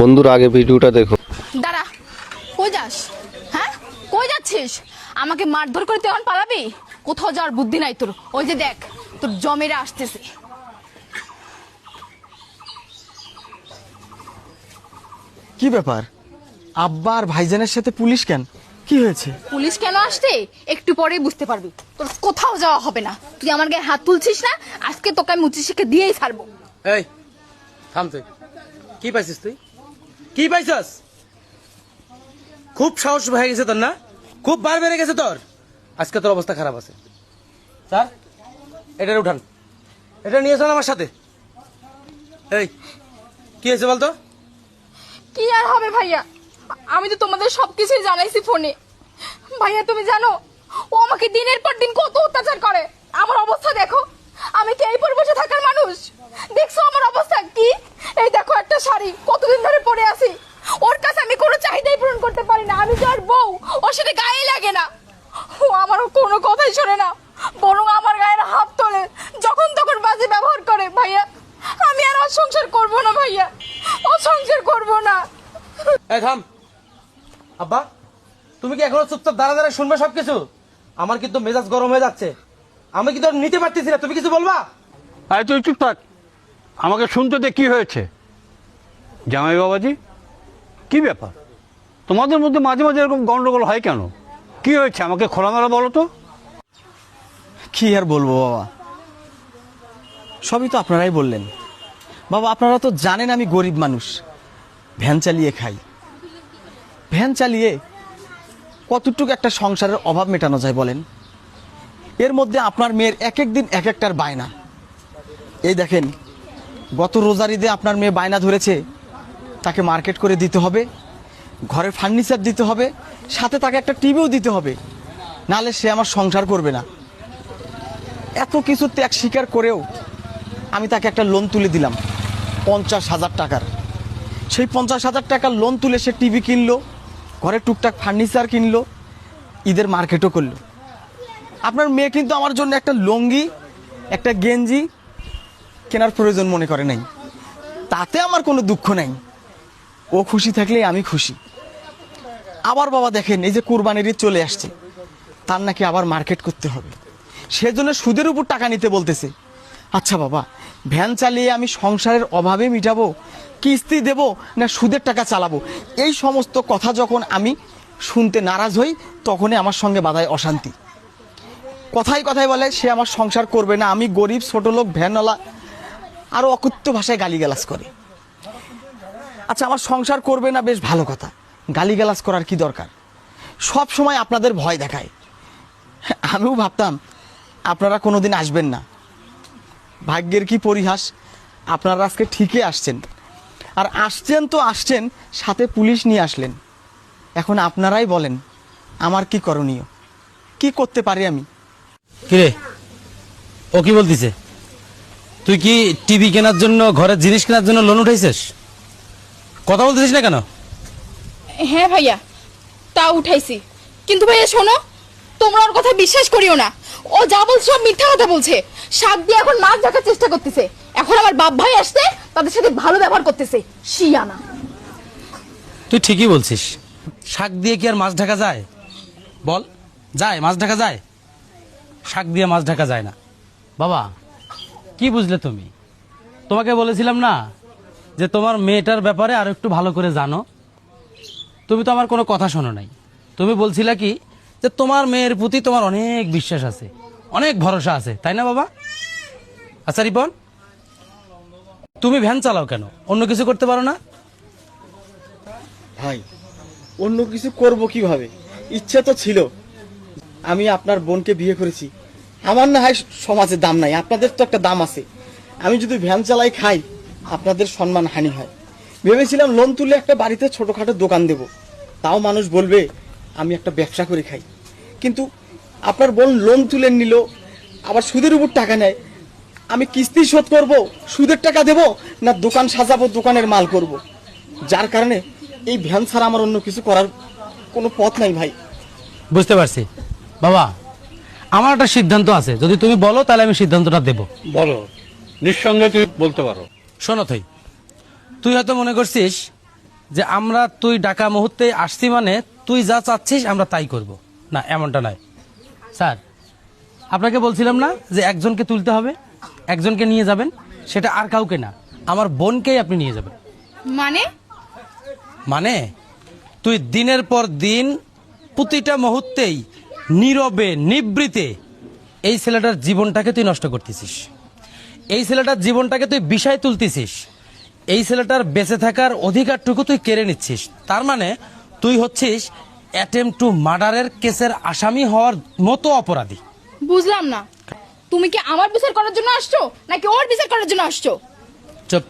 বন্ধুরা আগে ভিডিওটা দেখো। দাঁড়া, কই যাস? হ্যাঁ, কই যাচ্ছিস? আমাকে মারধর করে তুই এখন পালাবি? কোথাও যাওয়ার বুদ্ধি নাই তোর। ওই যে দেখ, তোর জমেরা আসতেছে। কি ব্যাপার? আব্বা আর ভাইজানের সাথে পুলিশ কেন? কি হয়েছে? পুলিশ কেন আসছে একটু পরেই বুঝতে পারবি। তোর কোথাও যাওয়া হবে না। তুই আমার গায়ে হাত তুলছিস না, আজকে তোকে আমি মুচি শিখে দিয়েই ছাড়বো। এই থাম তুই। কি পাইছিস তুই? কি পাইছস? খুব সাহস হয়ে গেছে তোর না? খুব বার বেড়ে গেছে তোর। আজকে তোর অবস্থা খারাপ আছে। স্যার, এটারে উঠান। এটা নিয়ে চল আমার সাথে। এই কি হয়েছে বলতো? কি আর হবে ভাইয়া, আমি তো তোমাদের সবকিছুই জানাইছি ফোনে। ভাইয়া তুমি জানো, ও আমাকে দিনের পর দিন কত অত্যাচার করে। আমার অবস্থা দেখো, আমি কি এই পরিবেশে থাকার মানুষ? দেখছো আমার অবস্থা কি? এই দেখো একটা শাড়ি কতদিন ধরে পরে আছি, ওর কাছে আমি কোনো চাহিদাই পূরণ করতে পারি না। আমি যার বউ, ওর সাথে গায়ে লাগে না। ও আমারও কোনো কথাই শোনে না, বরং আমার গায়ের হাত তোলে, যখন তখন বাজে ব্যবহার করে। ভাইয়া আমি আর ওর সংসার করবো না ভাইয়া, ও সংসার করবো না। এই থাম। আব্বা, তুমি কি এখনো চুপচাপ দাঁড়া দাঁড়া শুনবে সবকিছু? আমার কিন্তু মেজাজ গরম হয়ে যাচ্ছে। আমি কিন্তু আর নিতে পারতেছি না। তুমি কিছু বলবা? আরে তুই চুপ থাক, আমাকে শুনতে দে। কি হয়েছে জামাই বাবাজি? কি ব্যাপার তোমাদের মধ্যে মাঝে মাঝে এরকম গন্ডগোল হয় কেন? কি হয়েছে আমাকে খোলামেলা বলো তো। কি আর বলবো বাবা, সবই তো আপনারাই বললেন। বাবা আপনারা তো জানেন আমি গরিব মানুষ, ভ্যান চালিয়ে খাই। ভ্যান চালিয়ে কতটুকু একটা সংসারের অভাব মেটানো যায় বলেন? এর মধ্যে আপনার মেয়ের এক এক দিন এক একটার বায়না। এই দেখেন, গত রোজার ঈদে আপনার মেয়ে বায়না ধরেছে তাকে মার্কেট করে দিতে হবে, ঘরের ফার্নিচার দিতে হবে, সাথে তাকে একটা টিভিও দিতে হবে, নাহলে সে আমার সংসার করবে না। এত কিছু ত্যাগ স্বীকার করেও আমি তাকে একটা লোন তুলে দিলাম 50,000 টাকার। সেই 50,000 টাকার লোন তুলে সে টিভি কিনলো, ঘরে টুকটাক ফার্নিচার কিনলো, ঈদের মার্কেটও করলো। আপনার মেয়ে কিন্তু আমার জন্য একটা লুঙ্গি, একটা গেঞ্জি কেনার প্রয়োজন মনে করে নাই। তাতে আমার কোনো দুঃখ নাই, ও খুশি থাকলেই আমি খুশি। আবার বাবা দেখেন, এই যে কুরবানির ঈদ চলে আসছে, তার নাকি আবার মার্কেট করতে হবে, সেজন্য সুদের উপর টাকা নিতে বলতেছে। আচ্ছা বাবা, ভ্যান চালিয়ে আমি সংসারের অভাবে মিটাবো, কিস্তি দেব না সুদের টাকা চালাবো? এই সমস্ত কথা যখন আমি শুনতে নারাজ হই, তখনই আমার সঙ্গে বাধায় অশান্তি। কথায় কথায় বলে সে আমার সংসার করবে না, আমি গরিব ছোট লোক, ভ্যানওয়ালা, আরও অকথ্য ভাষায় গালিগালাজ করে। আচ্ছা আমার সংসার করবে না বেশ ভালো কথা, গালিগালাজ করার কি দরকার? সব সময় আপনাদের ভয় দেখায়। আমিও ভাবতাম আপনারা কোনোদিন আসবেন না। ভাগ্যের কি পরিহাস, আপনারা আজকে ঠিকই আসছেন। আর আসছেন তো আসছেন, সাথে পুলিশ নিয়ে আসলেন। এখন আপনারাই বলেন আমার কি করণীয়, কি করতে পারি আমি? কিরে, ও কি বলতিছে? তুই কি টিভি কেনার জন্য, ঘরের জিনিস কেনার জন্য লোন উঠাইছিস? কথা বলতেছিস না কেন? হ্যাঁ ভাইয়া, তা উঠাইছি, কিন্তু ভাইয়া শোনো, তোমরা ওর কথা বিশ্বাস করিও না। ও যা বলছে সব মিথ্যা কথা বলছে। শাক দিয়ে এখন মাছ ঢাকার চেষ্টা করতেছে। এখন আমার বাপ ভাই আসতে তাদের সাথে ভালো ব্যবহার করতেছে। শিয়ানা। তুই ঠিকই বলছিস। শাক দিয়ে কি আর মাছ ঢাকা যায়? বল, যায়? মাছ ঢাকা যায়? শাক দিয়ে মাছ ঢাকা যায় না। বাবা, কি বুঝলে তুমি? তোমাকে বলেছিলাম না যে তোমার মেয়েটার ব্যাপারে আরো একটু ভালো করে জানো? তুমি তো আমার কোনো কথা শোনো নাই। তুমি বলছিলা কি যে তোমার মেয়ের প্রতি তোমার অনেক বিশ্বাস আছে, অনেক ভরসা আছে, তাই না বাবা? আচ্ছা রিপন, তুমি ভ্যান চালাও কেন? অন্য কিছু করতে পারো না? ভাই অন্য কিছু করব কিভাবে? ইচ্ছা তো ছিল। আমি আপনার বোনকে বিয়ে করেছি, আমার না হয় সমাজে দাম নাই, আপনাদের তো একটা দাম আছে। আমি যদি ভ্যান চালাই খাই, আপনাদের সম্মান হানি হয়। ভেবেছিলাম লোন তুলে একটা বাড়িতে ছোটখাটো দোকান দেব, তাও মানুষ বলবে আমি একটা ব্যবসা করে খাই। কিন্তু আপনার বোন লোন তুলে নিল, আবার সুদের উপর টাকা নেয়। আমি কিস্তি শোধ করব, সুদের টাকা দেব, না দোকান সাজাবো, দোকানের মাল করব? যার কারণে এই ভ্যান ছাড়া আমার অন্য কিছু করার কোনো পথ নাই ভাই। বুঝতে পারছি বাবা, আমার একটা সিদ্ধান্ত আছে। যদি তুমি বলো তাহলে আমি সিদ্ধান্তটা দেব। বলো, নিঃসন্দেহে তুই বলতে পারো। শোনো তুই হয়তো মনে করছিস যে আমরা তুই ডাকা মুহূর্তে আসছি মানে তুই যা চাচ্ছিস আমরা তাই করব। না, এমনটা নয় স্যার। আপনাকে বলছিলাম না যে একজনকে তুলতে হবে, একজনকে নিয়ে যাবেন, সেটা আর কাউকে না, আমার বোনকেই আপনি নিয়ে যাবেন। মানে মানে তুই দিনের পর দিন প্রতিটা মুহূর্তেই নীরবে নিবৃতে এই ছেলেটার জীবনটাকে তুই নষ্ট করতেছিস, এই ছেলেটার জীবনটাকে তুই বিষয় তুলতেছিস, এই ছেলেটার বেঁচে থাকার অধিকারটুকু তুই কেড়ে নিচ্ছিস। তার মানে তুই হচ্ছিস অ্যাটেম্প টু মার্ডারের কেসের আসামি হওয়ার মতো অপরাধী। বুঝলাম না, তুমি কি আমার বিচার করার জন্য আসছো নাকি ওর বিচার করার জন্য আসছো? চুপ,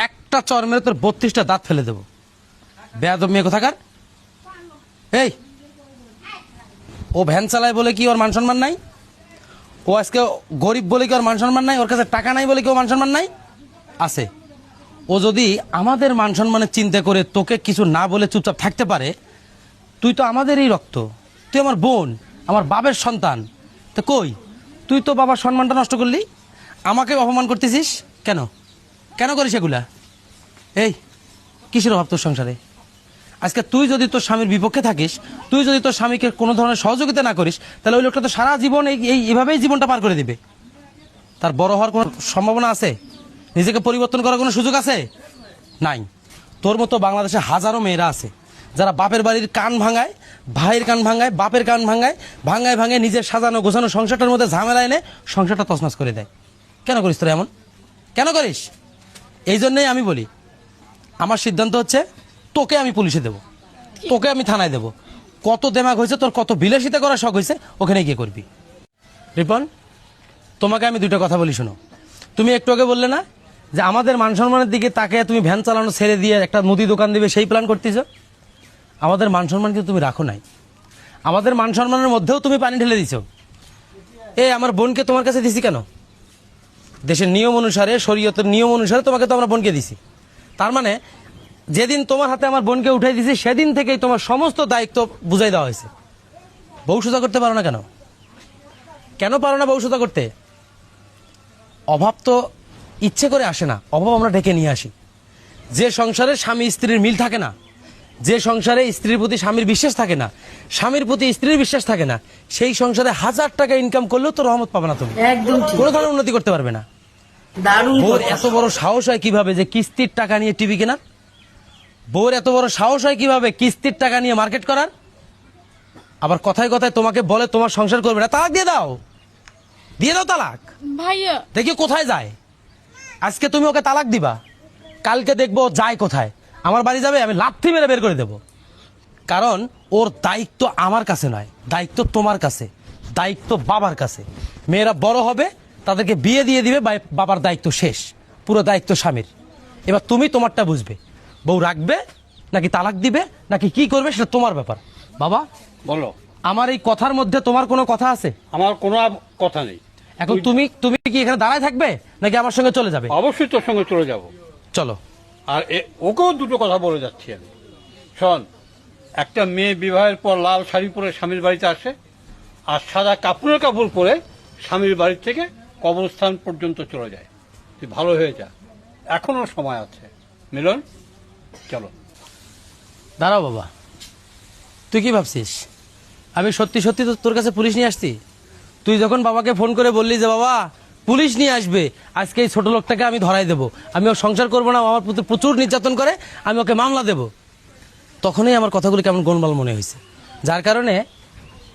একটা চর মেরে তোর 32টা দাঁত ফেলে দেবো, বেয়াদব মেয়ে কোথাকার। এই, ও ভ্যান চালায় বলে কি ওর মান সম্মান নাই? ও আজকে গরিব বলে কি ওর মান সম্মান নাই? ওর কাছে টাকা নাই বলে কি ওর মান সম্মান নাই? আছে। ও যদি আমাদের মান সম্মানের চিন্তা করে তোকে কিছু না বলে চুপচাপ থাকতে পারে, তুই তো আমাদেরই রক্ত, তুই আমার বোন, আমার বাবার সন্তান, তো কই তুই তো বাবার সম্মানটা নষ্ট করলি, আমাকে অপমান করতেছিস কেন? কেন করিস এগুলা? এই, কিসের অভাব তোর সংসারে? আজকে তুই যদি তোর স্বামীর বিপক্ষে থাকিস, তুই যদি তোর স্বামীকে কোনো ধরনের সহযোগিতা না করিস, তাহলে ওই লোকটা তো সারা জীবন এইভাবেই জীবনটা পার করে দিবে। তার বড় হওয়ার কোনো সম্ভাবনা আছে? নিজেকে পরিবর্তন করার কোনো সুযোগ আছে? নাই। তোর মতো বাংলাদেশে হাজারো মেয়েরা আছে যারা বাপের বাড়ির কান ভাঙায়, ভাইয়ের কান ভাঙায়, বাপের কান ভাঙায়, ভাঙায় নিজের সাজানো গোছানো সংসারটার মধ্যে ঝামেলা এনে সংসারটা তছনছ করে দেয়। কেন করিস তোরা এমন? কেন করিস? এই জন্যই আমি বলি, আমার সিদ্ধান্ত হচ্ছে তোকে আমি পুলিশে দেব, তোকে আমি থানায় দেব। কত দেমাগ হয়েছে তোর, কত বিলাসিতা করার শখ হয়েছে, ওখানে গিয়ে করবি। রিপন, তোমাকে আমি দুটো কথা বলি, শোনো। তুমি একটু আগে বললে না যে আমাদের মান সম্মানের দিকে তাকে তুমি ভ্যান চালানো ছেড়ে দিয়ে একটা মুদি দোকান দিবে সেই প্ল্যান করতেছ। আমাদের মান সম্মান কিন্তু তুমি রাখো নাই, আমাদের মান সম্মানের মধ্যেও তুমি পানি ঢেলে দিছো। আমার বোনকে তোমার কাছে দিছি কেন? দেশের নিয়ম অনুসারে, শরীয়তের নিয়ম অনুসারে তোমাকে তো আমরা বোনকে দিছি। তার মানে যেদিন তোমার হাতে আমার বোনকে উঠাই দিছি সেদিন থেকেই তোমার সমস্ত দায়িত্ব বুঝাই দেওয়া হয়েছে। বউ সোজা করতে পারো না কেন? কেন পারো না বউ সোজা করতে? অভাব তো ইচ্ছে করে আসে না, অভাব আমরা ডেকে নিয়ে আসি। যে সংসারে স্বামী স্ত্রীর মিল থাকে না, যে সংসারে স্ত্রীর প্রতি স্বামীর বিশ্বাস থাকে না, স্বামীর প্রতি স্ত্রীর বিশ্বাস থাকে না, সেই সংসারে 1000 টাকা ইনকাম করলেও তো রহমত পাবে না, তুমি একদম ঠিক। কোনো ধরনের উন্নতি করতে পারবে না। দারুণ বউর কথা। এত বড় সাহস হয় কিভাবে যে কিস্তির টাকা নিয়ে টিভি কেনার? বউর এত বড় সাহস হয় কিভাবে কিস্তির টাকা নিয়ে মার্কেট করার? আবার কথায় কথায় তোমাকে বলে তোমার সংসার করবে না, তালাক দিয়ে দাও, দিয়ে দাও তালাক। ভাইয়া দেখি কোথায় যায়। আজকে তুমি ওকে তালাক দিবা, কালকে দেখবো ও যায় কোথায়। আমার বাড়ি যাবে, আমি লাথি মেরে বের করে দেব। কারণ ওর দায়িত্ব আমার কাছে নয়, দায়িত্ব তোমার কাছে, দায়িত্ব বাবার কাছে। মেয়েরা বড় হবে, তাদেরকে বিয়ে দিয়ে দিবে, বাবার দায়িত্ব শেষ, পুরো দায়িত্ব স্বামীর। এবার তুমি তোমারটা বুঝবে, বউ রাখবে নাকি তালাক দিবে নাকি কি করবে সেটা তোমার ব্যাপার। বাবা, বলো। আমার এই কথার মধ্যে তোমার কোনো কথা আছে? আমার কোনো কথা নেই। এখন তুমি কি এখানে দাঁড়ায় থাকবে নাকি আমার সঙ্গে চলে যাবে? অবশ্যই তোর সঙ্গে চলে যাব। চলো। আর ওকেও দুটো কথা বলে যাচ্ছি আমি। শোন, একটা মেয়ে বিবাহের পর লাল শাড়ি পরে স্বামীর বাড়িতে আসে, আর সাদা কাপড় পরে স্বামীর বাড়ি থেকে কবরস্থান পর্যন্ত চলে যায়। তুই ভালো হয়ে যা, এখনো সময় আছে। মিলন, চলো। দাঁড়াও বাবা, তুই কি ভাবছিস আমি সত্যি সত্যি তো তোর কাছে পুলিশ নিয়ে আসছি? তুই যখন বাবাকে ফোন করে বললি যে বাবা পুলিশ নিয়ে আসবে, আজকে এই ছোট লোকটাকে আমি ধরাই দেবো, আমি ওর সংসার করবো না, আমার প্রতি প্রচুর নির্যাতন করে, আমি ওকে মামলা দেব, তখনই আমার কথাগুলো কেমন গোলমাল মনে হয়েছে। যার কারণে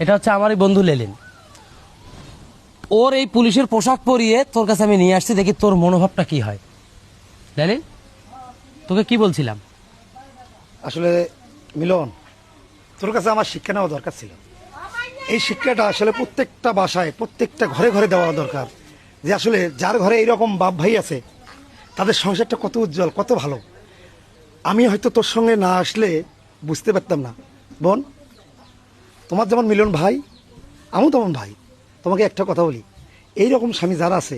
এটা হচ্ছে আমারই বন্ধু লেলিন, ওর এই পুলিশের পোশাক পরিয়ে তোর কাছে আমি নিয়ে আসছি, দেখি তোর মনোভাবটা কি হয়। লেলিন, তোকে কি বলছিলাম? আসলে মিলন, তোর কাছে আমার শিক্ষা নেওয়া দরকার ছিল। এই শিক্ষাটা আসলে প্রত্যেকটা বাসায়, প্রত্যেকটা ঘরে ঘরে দেওয়া দরকার, যে আসলে যার ঘরে এইরকম বাপ ভাই আছে তাদের সংসারটা কত উজ্জ্বল, কত ভালো। আমি হয়তো তোর সঙ্গে না আসলে বুঝতে পারতাম না। বোন, তোমার যেমন মিলন ভাই, আমিও তেমন ভাই। তোমাকে একটা কথা বলি, এইরকম স্বামী যারা আছে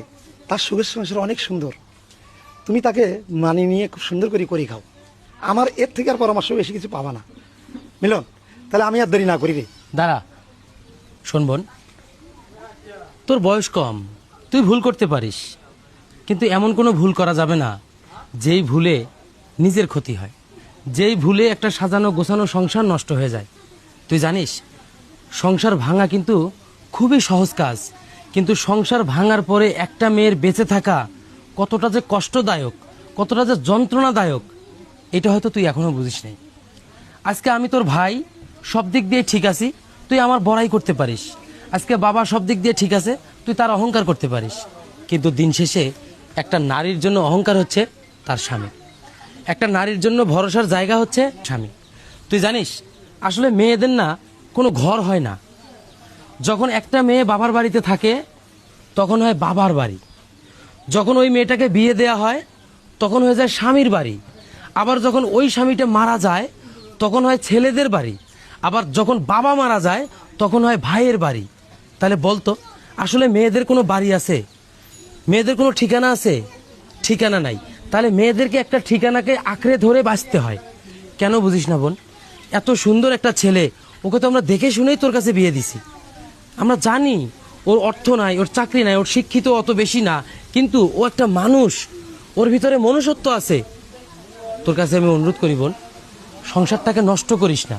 তার সুখের সংসার অনেক সুন্দর। তুমি তাকে মানিয়ে নিয়ে খুব সুন্দর করে খাও। আমার এর থেকে আর পরামর্শ বেশি কিছু পাবা না। মিলন, তাহলে আমি আর দেরি না করি রে। দাঁড়া, শোন বোন, তোর বয়স কম, তুই ভুল করতে পারিস, কিন্তু এমন কোনো ভুল করা যাবে না যেই ভুলে নিজের ক্ষতি হয়। যেই ভুলে একটা সাজানো গোছানো সংসার নষ্ট হয়ে যায়। তুই জানিস সংসার ভাঙা কিন্তু খুবই সহজ কাজ, কিন্তু সংসার ভাঙার পরে একটা মেয়ের বেঁচে থাকা কতটা যে কষ্টদায়ক, কতটা যে যন্ত্রণাদায়ক, এটা হয়তো তুই এখনো বুঝিস নাই। আজকে আমি তোর ভাই, সব দিক দিয়ে ঠিক আছি, তুই আমার বড়াই করতে পারিস। আজকে বাবা সব দিক দিয়ে ঠিক আছে, তুই তার অহংকার করতে পারিস। কিন্তু দিন শেষে একটা নারীর জন্য অহংকার হচ্ছে তার স্বামী, একটা নারীর জন্য ভরসার জায়গা হচ্ছে স্বামী। তুই জানিস আসলে মেয়েদের না কোনো ঘর হয় না। যখন একটা মেয়ে বাবার বাড়িতে থাকে তখন হয় বাবার বাড়ি, যখন ওই মেয়েটাকে বিয়ে দেয়া হয় তখন হয়ে যায় স্বামীর বাড়ি, আবার যখন ওই স্বামীটা মারা যায় তখন হয় ছেলেদের বাড়ি, আবার যখন বাবা মারা যায় তখন হয় ভাইয়ের বাড়ি। তাহলে বলতো আসলে মেয়েদের কোনো বাড়ি আছে? মেয়েদের কোনো ঠিকানা আছে? ঠিকানা নাই। তাহলে মেয়েদেরকে একটা ঠিকানাকে আঁকড়ে ধরে বাঁচতে হয়। কেন বুঝিস না বোন? এত সুন্দর একটা ছেলে, ওকে তো আমরা দেখে শুনেই তোর কাছে বিয়ে দিছি। আমরা জানি ওর অর্থ নাই, ওর চাকরি নাই, ওর শিক্ষিত অত বেশি না, কিন্তু ও একটা মানুষ, ওর ভিতরে মনুষ্যত্ব আছে। তোর কাছে আমি অনুরোধ করি বোন, সংসারটাকে নষ্ট করিস না।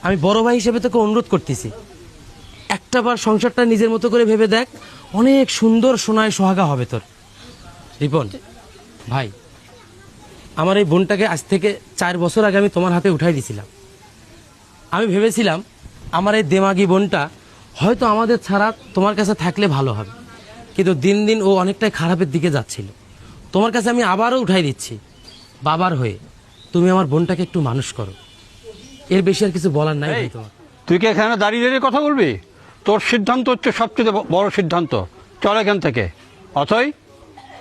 আমি বড় ভাই হিসেবে তোকে অনুরোধ করতেছি, একটাবার সংসারটা নিজের মতো করে ভেবে দেখ, অনেক সুন্দর সোনায় সোহাগা হবে তোর। রিপন ভাই, আমার এই বোনটাকে আজ থেকে 4 বছর আগে আমি তোমার হাতে উঠাই দিয়েছিলাম। আমি ভেবেছিলাম আমার এই দেমাগি বোনটা হয়তো আমাদের ছাড়া তোমার কাছে থাকলে ভালো হবে, কিন্তু দিন দিন ও অনেকটাই খারাপের দিকে যাচ্ছিল। তোমার কাছে আমি আবারও উঠাই দিচ্ছি, বাবার হয়ে তুমি আমার বোনটাকে একটু মানুষ করো। এর বেশি আর কিছু বলার নাই ভাই তোমার। তুই কি এখানে দাঁড়িয়ে দাঁড়িয়ে কথা বলবি? তোর সিদ্ধান্ত হচ্ছে সবচেয়ে বড় সিদ্ধান্ত। চল এখান থেকে। অথই,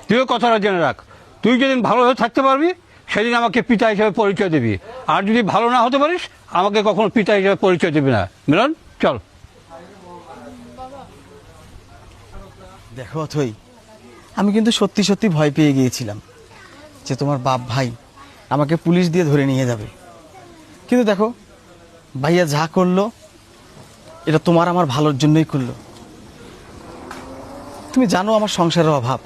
তুইও কথাটা জেনে রাখ, তুই যেদিন ভালোভাবে থাকতে পারবি সেদিন আমাকে পিতা হিসেবে পরিচয় দিবি, আর যদি ভালো না হতে পারিস আমাকে কখনো পিতা হিসেবে পরিচয় দিবি না। মিলন, চল। দেখো অথই, আমি কিন্তু সত্যি সত্যি ভয় পেয়ে গিয়েছিলাম যে তোমার বাপ ভাই আমাকে পুলিশ দিয়ে ধরে নিয়ে যাবে। কিন্তু দেখো ভাইয়া যা করলো এটা তোমার আমার ভালোর জন্যই করলো। তুমি জানো আমার সংসারের অভাব,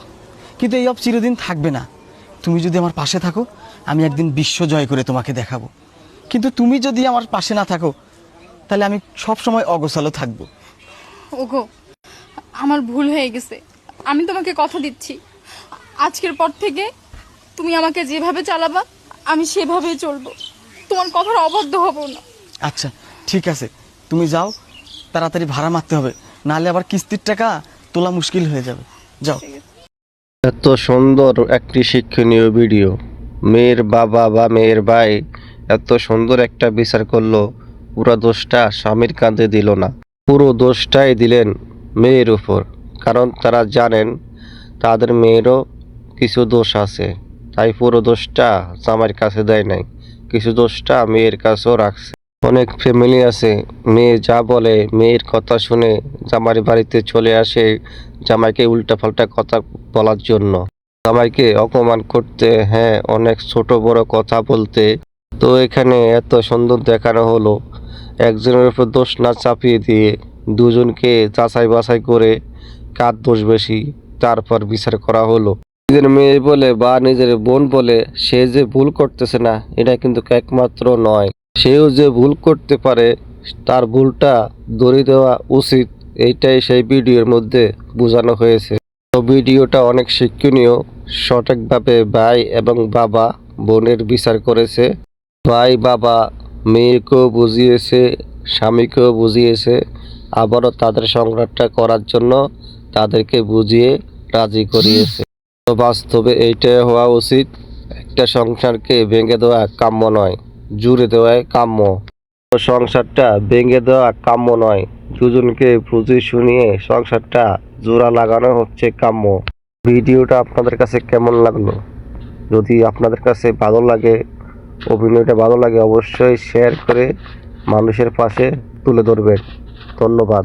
কিন্তু এই অভাব চিরদিন থাকবে না। তুমি যদি আমার পাশে থাকো আমি একদিন বিশ্ব জয় করে তোমাকে দেখাবো, কিন্তু তুমি যদি আমার পাশে না থাকো তাহলে আমি সব সময় অগোছালো থাকবো। ওগো, আমার ভুল হয়ে গেছে। আমি তোমাকে কথা দিচ্ছি, আজকের পর থেকে তুমি আমাকে যেভাবে চালাবা আমি সেভাবেই চলবো, তোমার কথার অবাধ্য হব না। আচ্ছা ঠিক আছে, তুমি যাও, তাড়াতাড়ি ভাড়া মারতে হবে, নাহলে আবার কিস্তির টাকা তোলা মুশকিল হয়ে যাবে। যাও। এত সুন্দর একটি শিক্ষণীয় ভিডিও, মেয়ের বাবা বা মেয়ের ভাই এত সুন্দর একটা বিচার করলো, পুরো দোষটা স্বামীর কাঁধে দিল না, পুরো দোষটাই দিলেন মেয়ের উপর। কারণ তারা জানেন তাদের মেয়েরও কিছু দোষ আছে, তাই পুরো দোষটা জামাইয়ের কাছে দেয় নাই, কিছু দোষটা মেয়ের কাছেও রাখছে। অনেক ফ্যামিলি আছে মেয়ে যা বলে মেয়ের কথা শুনে জামাইয়ের বাড়িতে চলে আসে জামাইকে উল্টাপাল্টা কথা বলার জন্য, জামাইকে অপমান করতে, হ্যাঁ অনেক ছোট বড় কথা বলতে। তো এখানে এত সুন্দর দেখানো হলো, একজনের উপর দোষ না চাপিয়ে দিয়ে দুজনকে যাচাই বাছাই করে কার দোষ বেশি তারপর বিচার করা হলো। নিজের মেয়ে বলে বা নিজের বোন বলে সে যে ভুল করতেছে না এটা কিন্তু একমাত্র নয়, সেও যে ভুল করতে পারে তার ভুলটা ধরিয়ে দেওয়া উচিত, এইটাই সেই ভিডিওর মধ্যে বোঝানো হয়েছে। তো ভিডিওটা অনেক শিক্ষণীয়, সঠিকভাবে ভাই এবং বাবা বোনের বিচার করেছে, ভাই বাবা মেয়েকেও বুঝিয়েছে, স্বামীকেও বুঝিয়েছে, আবারও তাদের সংসারটা করার জন্য তাদেরকে বুঝিয়ে রাজি করিয়েছে। তো বাস্তবে এইটাই হওয়া উচিত, একটা সংসারকে ভেঙে দেওয়া কাম্য নয়, জুড়ে দেওয়াই কাম্য। সংসারটা ভেঙে দেওয়া কাম্য নয়, দুজনকে বুঝিয়ে শুনিয়ে সংসারটা জোড়া লাগানো হচ্ছে কাম্য। ভিডিওটা আপনাদের কাছে কেমন লাগলো? যদি আপনাদের কাছে ভালো লাগে, অভিনয়টা ভালো লাগে, অবশ্যই শেয়ার করে মানুষের পাশে তুলে ধরবেন। ধন্যবাদ।